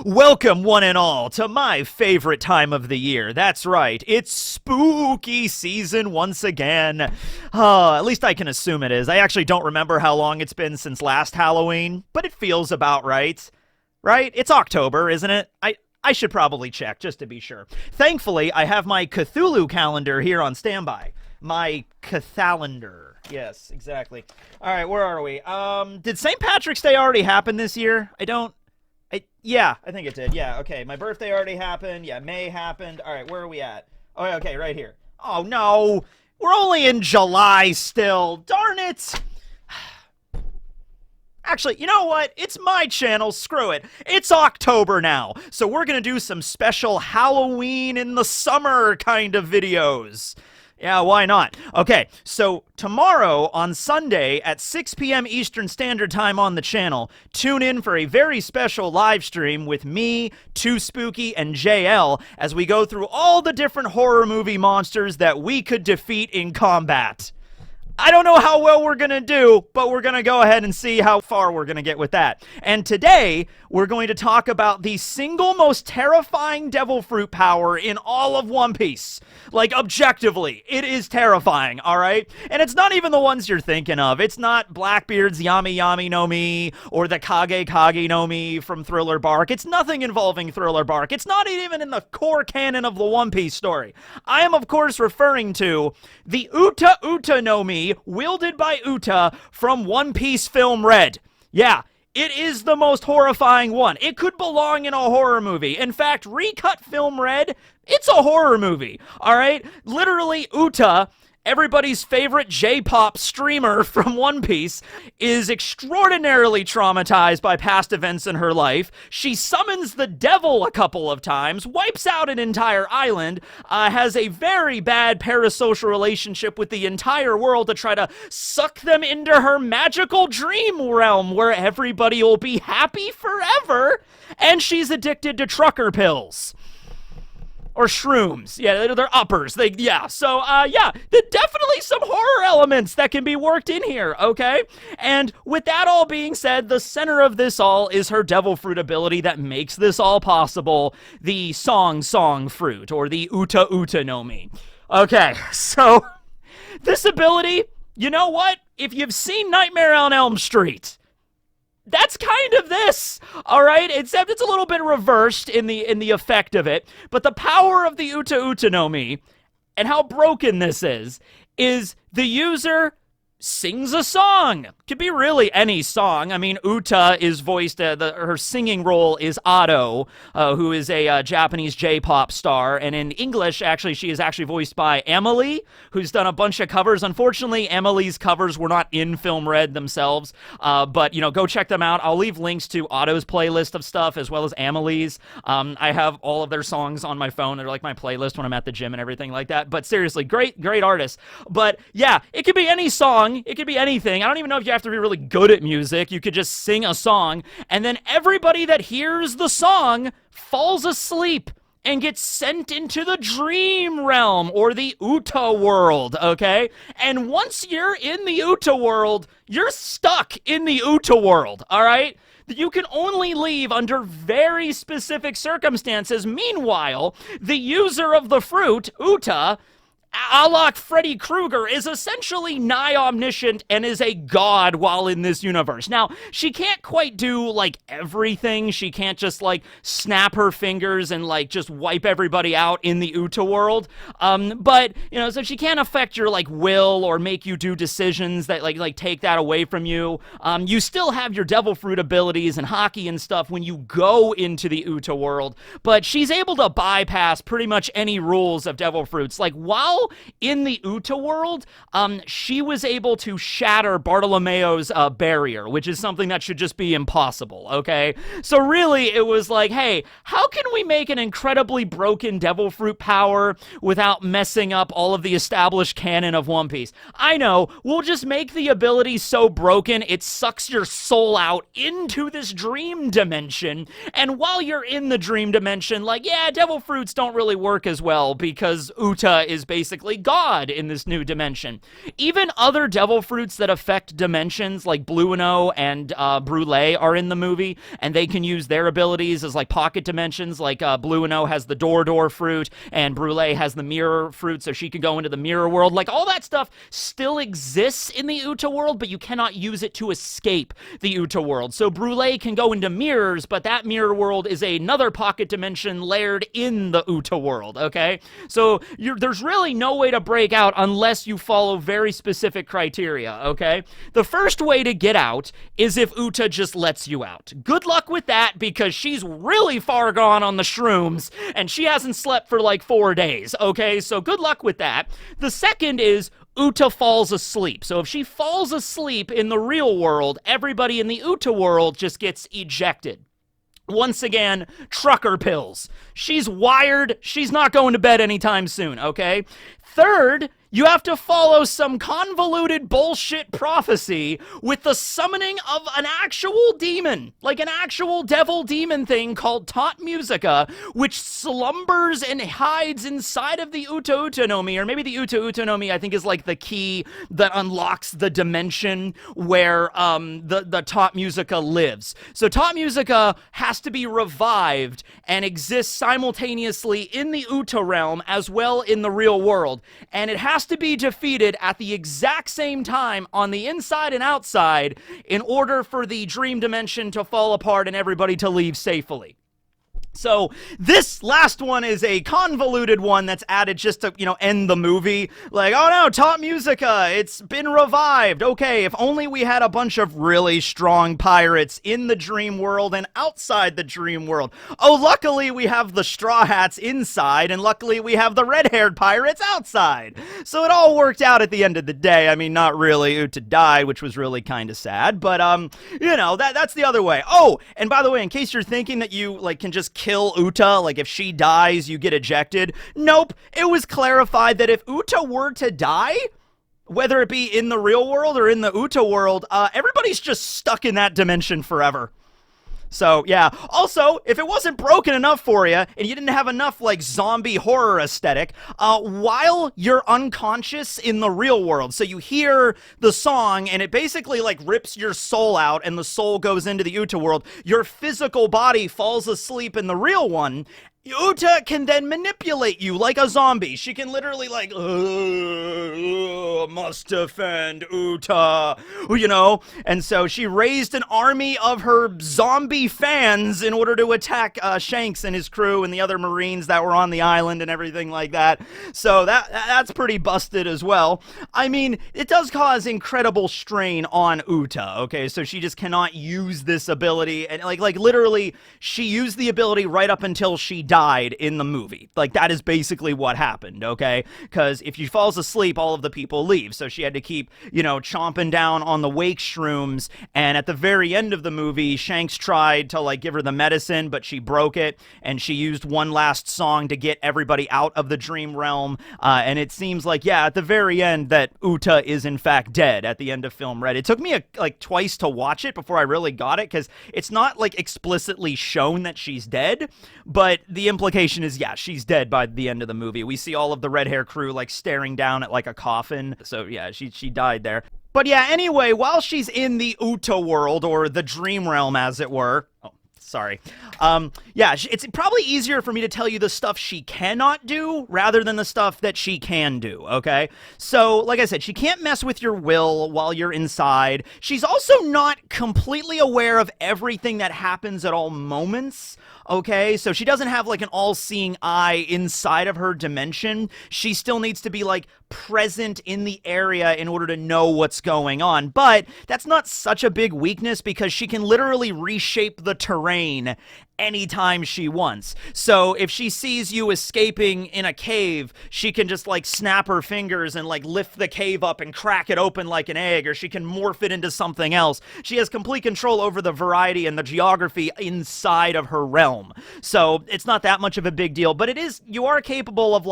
Welcome, one and all, to my favorite time of the year. That's right, it's spooky season once again. At least I can assume it is. I actually don't remember how long it's been since last Halloween, but it feels about right. Right? It's October, isn't it? I should probably check, just to be sure. Thankfully, I have my Cthulhu calendar here on standby. My Cthalander. Yes, exactly. All right, where are we? Did St. Patrick's Day already happen this year? Yeah, I think it did. Yeah, okay. My birthday already happened. Yeah, May happened. All right, where are we at? Oh, okay, right here. Oh, no. We're only in July still. Darn it. Actually, you know what? It's my channel. Screw it. It's October now. So we're going to do some special Halloween in the summer kind of videos. Yeah, why not? Okay, so tomorrow on Sunday at 6 p.m. Eastern Standard Time on the channel, tune in for a very special live stream with me, Too Spooky, and JL as we go through all the different horror movie monsters that we could defeat in combat. I don't know how well we're going to do, but we're going to go ahead and see how far we're going to get with that. And today, we're going to talk about the single most terrifying devil fruit power in all of One Piece. Like, objectively, it is terrifying, all right? And it's not even the ones you're thinking of. It's not Blackbeard's Yami no Mi or the Kage no Mi from Thriller Bark. It's nothing involving Thriller Bark. It's not even in the core canon of the One Piece story. I am, of course, referring to the Uta-Uta No Mi wielded by Uta from One Piece Film Red. Yeah, it is the most horrifying one. It could belong in a horror movie. In fact, Recut Film Red, it's a horror movie, all right? Literally, Uta, everybody's favorite J-pop streamer from One Piece, is extraordinarily traumatized by past events in her life. She summons the devil a couple of times, wipes out an entire island, has a very bad parasocial relationship with the entire world to try to suck them into her magical dream realm where everybody will be happy forever, and she's addicted to trucker pills. Or shrooms. Yeah, they're uppers. So, definitely some horror elements that can be worked in here, okay? And with that all being said, the center of this all is her devil fruit ability that makes this all possible, the song fruit, or the Uta-Uta No Mi. Okay, so this ability, you know what? If you've seen Nightmare on Elm Street, that's kind of this, all right? Except it's a little bit reversed in the effect of it. But the power of the Uta-Uta No Mi and how broken this is the user sings a song. Could be really any song. I mean, Uta is voiced, her singing role is Ado, who is a Japanese J-pop star, and in English, actually, she is actually voiced by Emily, who's done a bunch of covers. Unfortunately, Emily's covers were not in Film Red themselves, but, you know, go check them out. I'll leave links to Ado's playlist of stuff, as well as Emily's. I have all of their songs on my phone. They're like my playlist when I'm at the gym and everything like that, but seriously, great artists. But, yeah, it could be any song. It could be anything. I don't even know if you have to be really good at music. You could just sing a song, and then everybody that hears the song falls asleep and gets sent into the dream realm, or the Uta world, okay? And once you're in the Uta world, you're stuck in the Uta world, all right? You can only leave under very specific circumstances. Meanwhile, the user of the fruit, Uta, a la Freddy Krueger, is essentially nigh omniscient and is a god while in this universe. Now, she can't quite do, like, everything. She can't just, like, snap her fingers and, like, just wipe everybody out in the Uta world. But, you know, so she can't affect your, like, will or make you do decisions that, like take that away from you. You still have your devil fruit abilities and hockey and stuff when you go into the Uta world, but she's able to bypass pretty much any rules of devil fruits. Like, while in the Uta world, she was able to shatter Bartolomeo's barrier, which is something that should just be impossible, okay? So really, it was like, hey, how can we make an incredibly broken devil fruit power without messing up all of the established canon of One Piece? I know, we'll just make the ability so broken it sucks your soul out into this dream dimension, and while you're in the dream dimension, like, yeah, devil fruits don't really work as well because Uta is basically basically God in this new dimension. Even other devil fruits that affect dimensions, like Blueno and Brûlé, are in the movie, and they can use their abilities as like pocket dimensions. Like Blueno has the door fruit, and Brûlé has the mirror fruit, so she can go into the mirror world. Like, all that stuff still exists in the Uta world, but you cannot use it to escape the Uta world. So Brûlé can go into mirrors, but that mirror world is another pocket dimension layered in the Uta world, okay? So there's really no way to break out unless you follow very specific criteria, okay? The first way to get out is if Uta just lets you out. Good luck with that, because she's really far gone on the shrooms, and she hasn't slept for like 4 days, okay? So good luck with that. The second is Uta falls asleep. So if she falls asleep in the real world, everybody in the Uta world just gets ejected. Once again, trucker pills. She's wired. She's not going to bed anytime soon, okay? Third, you have to follow some convoluted bullshit prophecy with the summoning of an actual demon, like an actual devil demon thing called Tot Musica, which slumbers and hides inside of the Uta-Uta No Mi, or maybe the Uta-Uta No Mi, I think, is like the key that unlocks the dimension where the Tot Musica lives. So Tot Musica has to be revived and exists simultaneously in the Uta realm as well in the real world, and it has to be defeated at the exact same time on the inside and outside in order for the dream dimension to fall apart and everybody to leave safely. So this last one is a convoluted one that's added just to, end the movie. Like, oh no, Tot Musica, it's been revived. Okay, if only we had a bunch of really strong pirates in the dream world and outside the dream world. Oh, luckily we have the Straw Hats inside, and luckily we have the red-haired pirates outside. So it all worked out at the end of the day. I mean, not really. Uta died, which was really kind of sad, but, that's the other way. Oh, and by the way, in case you're thinking that you, can just kill Uta, like if she dies, you get ejected. Nope. It was clarified that if Uta were to die, whether it be in the real world or in the Uta world, everybody's just stuck in that dimension forever. So, yeah. Also, if it wasn't broken enough for you, and you didn't have enough, zombie horror aesthetic, while you're unconscious in the real world, so you hear the song, and it basically, rips your soul out, and the soul goes into the Uta world, your physical body falls asleep in the real one. Uta can then manipulate you like a zombie. She can literally must defend Uta, and so she raised an army of her zombie fans in order to attack Shanks and his crew and the other Marines that were on the island and everything like that. So that's pretty busted as well. I mean, it does cause incredible strain on Uta, okay? So she just cannot use this ability, and literally, she used the ability right up until she died in the movie. That is basically what happened, okay? Because if she falls asleep, all of the people leave. So she had to keep, chomping down on the wake shrooms. And at the very end of the movie, Shanks tried to, give her the medicine, but she broke it. And she used one last song to get everybody out of the dream realm. And it seems at the very end that Uta is, in fact, dead at the end of film Red. It took me, twice to watch it before I really got it, because it's not, explicitly shown that she's dead, but the implication is, yeah, she's dead by the end of the movie. We see all of the red hair crew staring down at a coffin. So yeah, she died there. But yeah, anyway, while she's in the Uta world, or the dream realm as it were, sorry. It's probably easier for me to tell you the stuff she cannot do rather than the stuff that she can do, okay? So, like I said, she can't mess with your will while you're inside. She's also not completely aware of everything that happens at all moments, okay? So she doesn't have, an all-seeing eye inside of her dimension. She still needs to be, present in the area in order to know what's going on. But that's not such a big weakness, because she can literally reshape the terrain anytime she wants. So if she sees you escaping in a cave, she can just snap her fingers and lift the cave up and crack it open like an egg, or she can morph it into something else. She has complete control over the variety and the geography inside of her realm. So it's not that much of a big deal, but you are capable of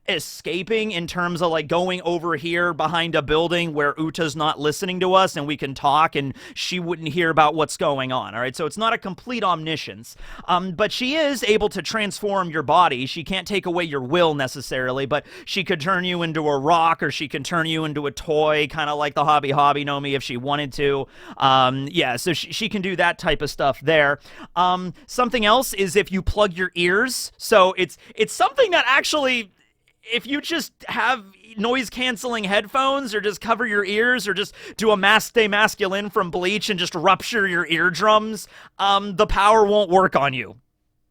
escaping in terms of going over here behind a building where Uta's not listening to us and we can talk and she wouldn't hear about what's going on. All right. So it's not a complete omniscience. But she is able to transform your body. She can't take away your will necessarily, but she could turn you into a rock, or she can turn you into a toy, kind of like the Hobby No Mi if she wanted to. Yeah, so she can do that type of stuff there. Something else is if you plug your ears. So it's something that actually, if you just have noise canceling headphones, or just cover your ears, or just do a Mask de Masculine from Bleach and just rupture your eardrums, the power won't work on you,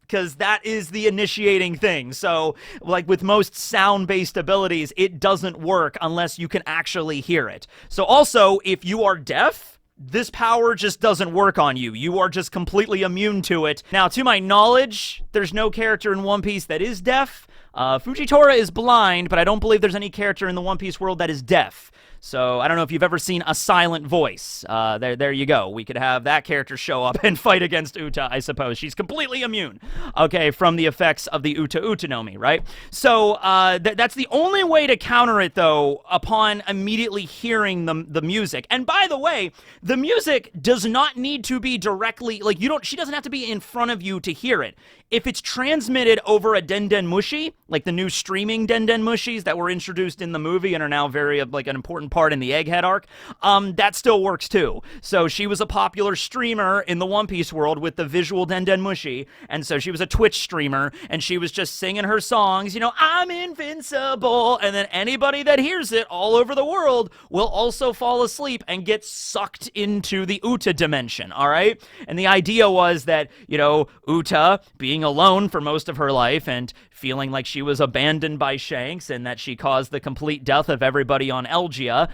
because that is the initiating thing. So, like with most sound-based abilities, it doesn't work unless you can actually hear it. So also, if you are deaf, this power just doesn't work on you. You are just completely immune to it. Now, to my knowledge, there's no character in One Piece that is deaf. Fujitora is blind, but I don't believe there's any character in the One Piece world that is deaf. So I don't know if you've ever seen a silent voice. There you go. We could have that character show up and fight against Uta, I suppose. She's completely immune, okay, from the effects of the Uta-Uta No Mi, right? So that's the only way to counter it, though, upon immediately hearing the music. And by the way, the music does not need to be directly, like, she doesn't have to be in front of you to hear it. If it's transmitted over a Denden Mushi, like the new streaming Denden Mushis that were introduced in the movie and are now very, like, an important part in the Egghead arc, that still works too. So she was a popular streamer in the One Piece world with the visual Denden Mushi, and so she was a Twitch streamer, and she was just singing her songs, I'm invincible, and then anybody that hears it all over the world will also fall asleep and get sucked into the Uta dimension, all right? And the idea was that, Uta, being alone for most of her life and feeling like she was abandoned by Shanks and that she caused the complete death of everybody on Elgia.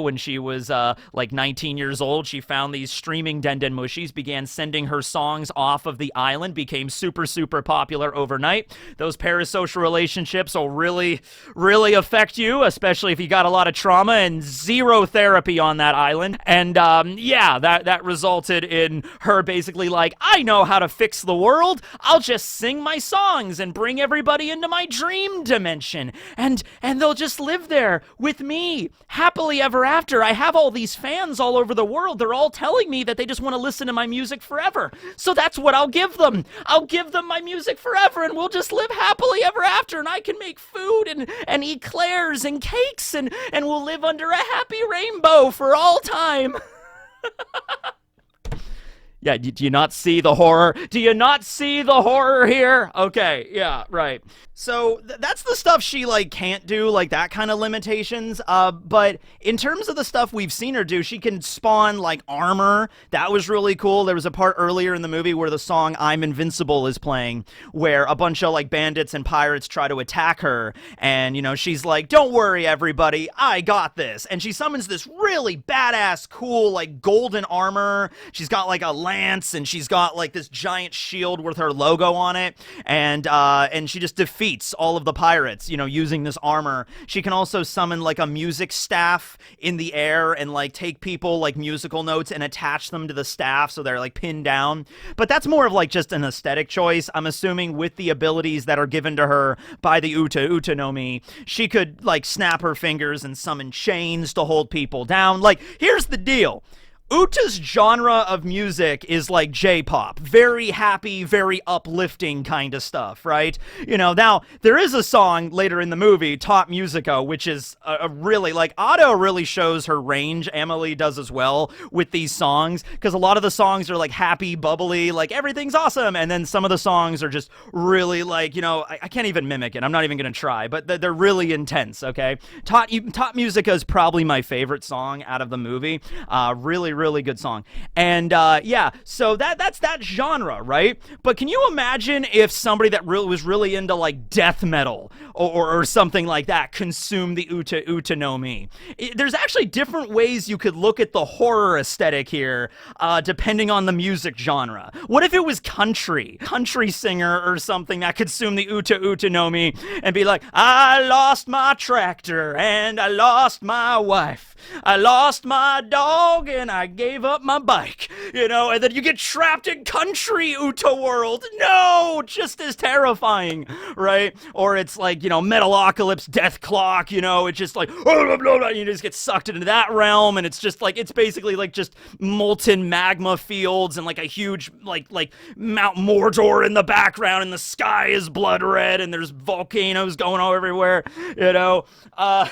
When she was like 19 years old, she found these streaming Denden Mushis, began sending her songs off of the island, became super, super popular overnight. Those parasocial relationships will really, really affect you, especially if you got a lot of trauma and zero therapy on that island. And that resulted in her basically like, I know how to fix the world. I'll just sing my songs and bring everybody into my dream dimension, and they'll just live there with me happily ever after. I have all these fans all over the world. They're all telling me that they just want to listen to my music forever. So that's what I'll give them. I'll give them my music forever, and we'll just live happily ever after, and I can make food and eclairs and cakes, and we'll live under a happy rainbow for all time. Yeah, do you not see the horror? Do you not see the horror here? Okay, yeah, right. So that's the stuff she, like, can't do, like, that kind of limitations. But in terms of the stuff we've seen her do, she can spawn, like, armor. That was really cool. There was a part earlier in the movie where the song I'm Invincible is playing, where a bunch of, like, bandits and pirates try to attack her. And, she's like, don't worry, everybody, I got this. And she summons this really badass, cool, like, golden armor. She's got, like, a lance, and she's got, like, this giant shield with her logo on it. And she just defeats all of the pirates, using this armor. She can also summon, like, a music staff in the air and, like, take people, like, musical notes and attach them to the staff so they're, like, pinned down. But that's more of, like, just an aesthetic choice. I'm assuming with the abilities that are given to her by the Uta-Uta No Mi, she could, like, snap her fingers and summon chains to hold people down. Like, here's the deal. Uta's genre of music is like J-pop. Very happy, very uplifting kind of stuff, right? Now, there is a song later in the movie, Top Musica, which is a really, like, Otto really shows her range. Emily does as well with these songs, because a lot of the songs are, like, happy, bubbly, like, everything's awesome, and then some of the songs are just really, like, I can't even mimic it. I'm not even going to try, but they're really intense, okay? Top Musica is probably my favorite song out of the movie. Really good song. And so that's that genre, right? But can you imagine if somebody that was really into, like, death metal or something like that consumed the Uta-Uta No Mi? There's actually different ways you could look at the horror aesthetic here, depending on the music genre. What if it was country singer or something that consumed the Uta-Uta No Mi and be like, I lost my tractor and I lost my wife, I lost my dog and I gave up my bike, and then you get trapped in country Uta world. No, just as terrifying, right? Or it's like, Metalocalypse, Death Clock, it's just like, blah, blah, blah, you just get sucked into that realm, and it's just like, it's basically like just molten magma fields and like a huge, like Mount Mordor in the background, and the sky is blood red, and there's volcanoes going all everywhere, there's a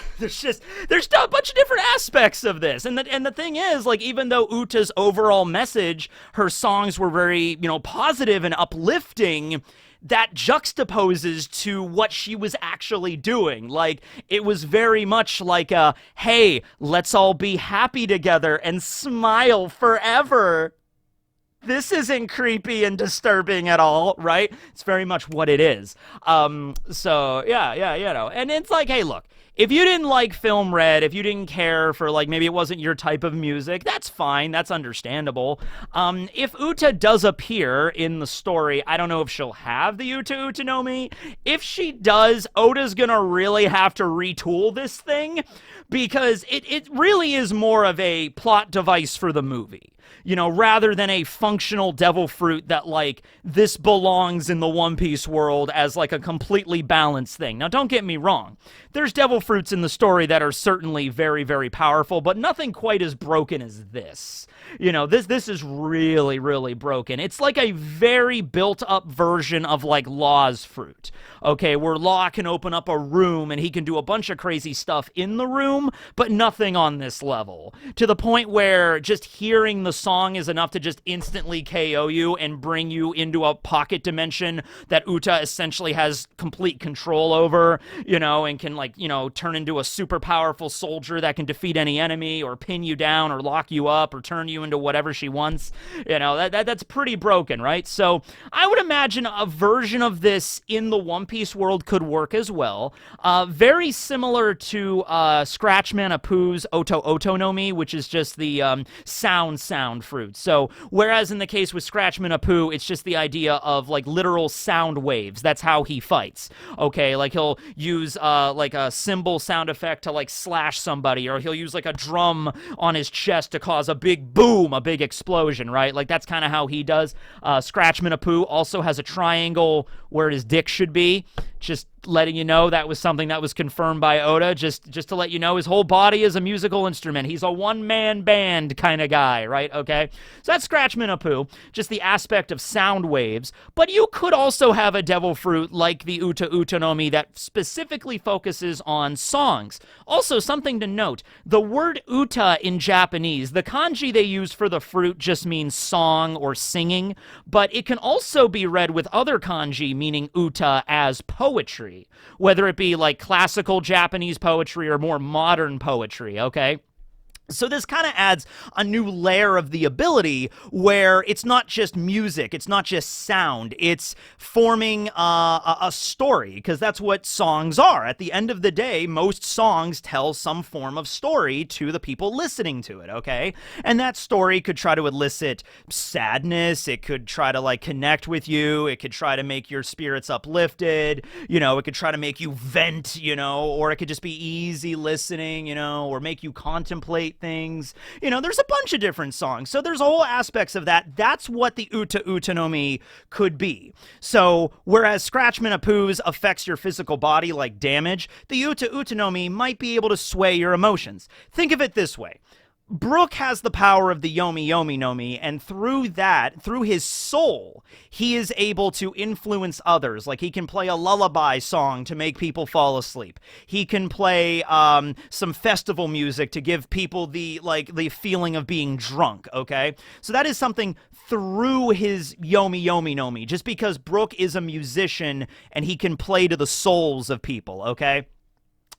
bunch of different aspects of this, and the thing is, like, even though Uta's overall message, her songs were very, positive and uplifting, that juxtaposes to what she was actually doing. Like, it was very much like a, hey, let's all be happy together and smile forever. This isn't creepy and disturbing at all, right? It's very much what it is. So, yeah, and it's like, hey, look, if you didn't like Film Red, if you didn't care for, like, maybe it wasn't your type of music, that's fine, that's understandable. If Uta does appear in the story, I don't know if she'll have the Uta-Uta No Mi. If she does, Oda's gonna really have to retool this thing, because it really is more of a plot device for the movie. Rather than a functional devil fruit that, like, this belongs in the One Piece world as, like, a completely balanced thing. Now, don't get me wrong. There's devil fruits in the story that are certainly very, very powerful, but nothing quite as broken as this. This is really, really broken. It's like a very built-up version of, like, Law's fruit, okay, where Law can open up a room and he can do a bunch of crazy stuff in the room, but nothing on this level. To the point where just hearing the song is enough to just instantly KO you and bring you into a pocket dimension that Uta essentially has complete control over, and can, like, turn into a super powerful soldier that can defeat any enemy or pin you down or lock you up or turn you into whatever she wants. That's pretty broken, right? So I would imagine a version of this in the One Piece world could work as well. Very similar to Scratchman Apu's Uta-Uta No Mi, which is just the sound fruit. So whereas in the case with Scratchman Apu, it's just the idea of, like, literal sound waves. That's how he fights. Okay, like, he'll use like a cymbal sound effect to, like, slash somebody, or he'll use, like, a drum on his chest to cause a big boom, a big explosion, right? Like, that's kind of how he does. Scratchman Apu also has a triangle where his dick should be. Just letting you know, that was something that was confirmed by Oda, just to let you know his whole body is a musical instrument. He's a one-man band kind of guy, right? Okay, so that's Scratchman Apu, just the aspect of sound waves. But you could also have a devil fruit like the Uta-Uta No Mi that specifically focuses on songs. Also, something to note, the word Uta in Japanese, the kanji they use for the fruit just means song or singing, but it can also be read with other kanji meaning Uta as poetry, whether it be like classical Japanese poetry or more modern poetry, okay? So this kind of adds a new layer of the ability where it's not just music, it's not just sound, it's forming a story, because that's what songs are. At the end of the day, most songs tell some form of story to the people listening to it, okay? And that story could try to elicit sadness, it could try to, like, connect with you, it could try to make your spirits uplifted, it could try to make you vent, or it could just be easy listening, or make you contemplate things. There's a bunch of different songs. So there's all aspects of that. That's what the Uta-Uta No Mi could be. So whereas Scratchman Apu's affects your physical body like damage, the Uta-Uta No Mi might be able to sway your emotions. Think of it this way. Brook has the power of the Yomi Yomi No Mi, and through that, through his soul, he is able to influence others. Like, he can play a lullaby song to make people fall asleep. He can play some festival music to give people the feeling of being drunk, okay? So that is something through his Yomi Yomi No Mi, just because Brook is a musician and he can play to the souls of people, okay?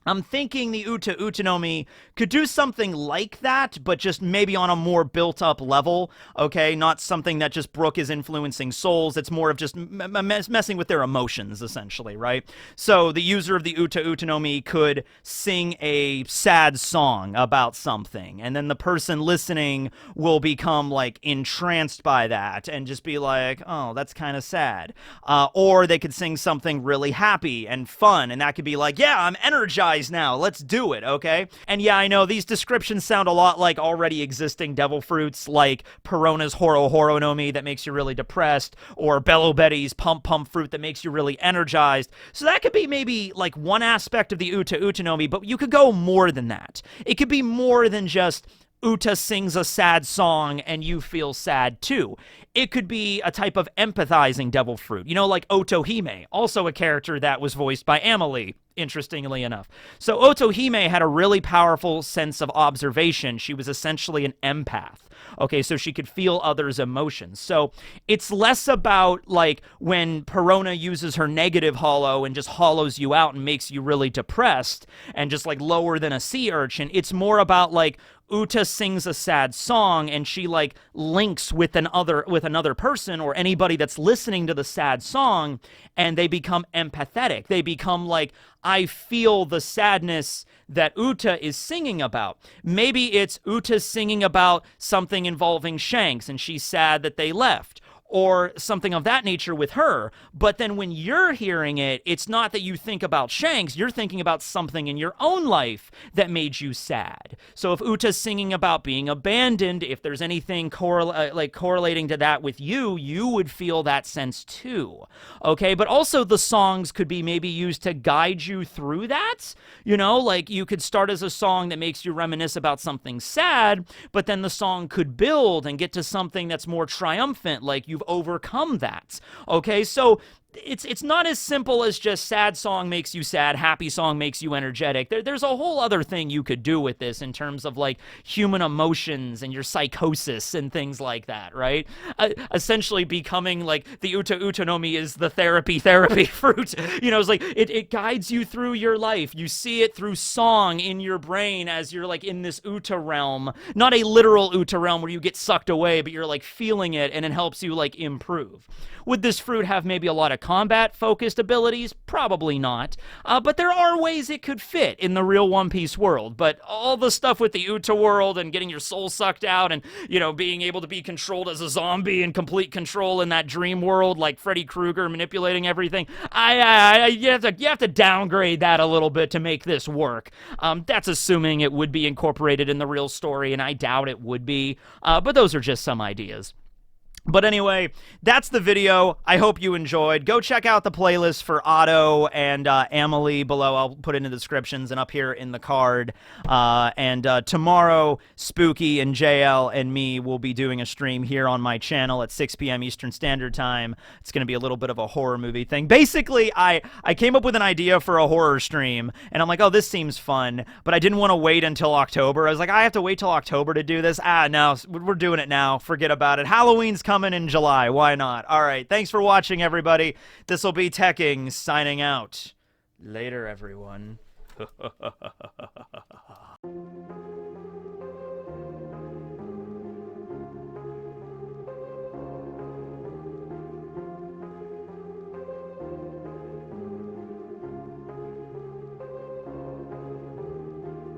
I'm thinking the Uta-Uta No Mi could do something like that, but just maybe on a more built-up level, okay? Not something that just Brook is influencing souls. It's more of just messing with their emotions, essentially, right? So the user of the Uta-Uta No Mi could sing a sad song about something, and then the person listening will become, like, entranced by that and just be like, oh, that's kind of sad. Or they could sing something really happy and fun, and that could be like, yeah, I'm energized energized now. Let's do it, okay? And yeah, I know these descriptions sound a lot like already existing devil fruits, like Perona's Horo no Mi that makes you really depressed, or Bello Betty's Pump Pump fruit that makes you really energized. So that could be maybe like one aspect of the Uta-Uta No Mi, but you could go more than that. It could be more than just Uta sings a sad song and you feel sad too. It could be a type of empathizing devil fruit, you know, like Otohime, also a character that was voiced by Amelie, interestingly enough. So Otohime had a really powerful sense of observation. She was essentially an empath. Okay, so she could feel others' emotions. So it's less about like when Perona uses her negative hollow and just hollows you out and makes you really depressed and just like lower than a sea urchin. It's more about like Uta sings a sad song and she like links with another person or anybody that's listening to the sad song, and they become empathetic. They become like, I feel the sadness that Uta is singing about. Maybe it's Uta singing about something involving Shanks and she's sad that they left, or something of that nature with her. But then when you're hearing it, it's not that you think about Shanks, you're thinking about something in your own life that made you sad. So if Uta's singing about being abandoned, if there's anything correlating to that with you, you would feel that sense too. Okay, but also the songs could be maybe used to guide you through that. You know, like you could start as a song that makes you reminisce about something sad, but then the song could build and get to something that's more triumphant, like you've overcome that. Okay, so it's not as simple as just sad song makes you sad, happy song makes you energetic. There's a whole other thing you could do with this in terms of like human emotions and your psychosis and things like that, right? Essentially becoming like the Uta-Uta No Mi is the therapy fruit. You know, it's like it guides you through your life. You see it through song in your brain as you're like in this Uta realm, not a literal Uta realm where you get sucked away, but you're like feeling it and it helps you like improve. Would this fruit have maybe a lot of combat-focused abilities? Probably not. But there are ways it could fit in the real One Piece world. But all the stuff with the Uta world and getting your soul sucked out and, you know, being able to be controlled as a zombie and complete control in that dream world like Freddy Krueger manipulating everything, you have to downgrade that a little bit to make this work. That's assuming it would be incorporated in the real story, and I doubt it would be. But those are just some ideas. But anyway, that's the video. I hope you enjoyed. Go check out the playlist for Otto and Amelie below. I'll put it in the descriptions and up here in the card. Tomorrow, Spooky and JL and me will be doing a stream here on my channel at 6 p.m. Eastern Standard Time. It's going to be a little bit of a horror movie thing. Basically, I came up with an idea for a horror stream, and I'm like, oh, this seems fun, but I didn't want to wait until October. I was like, I have to wait till October to do this? No, we're doing it now. Forget about it. Halloween's coming in July. Why not? All right. Thanks for watching, everybody. This will be Teching signing out. Later, everyone.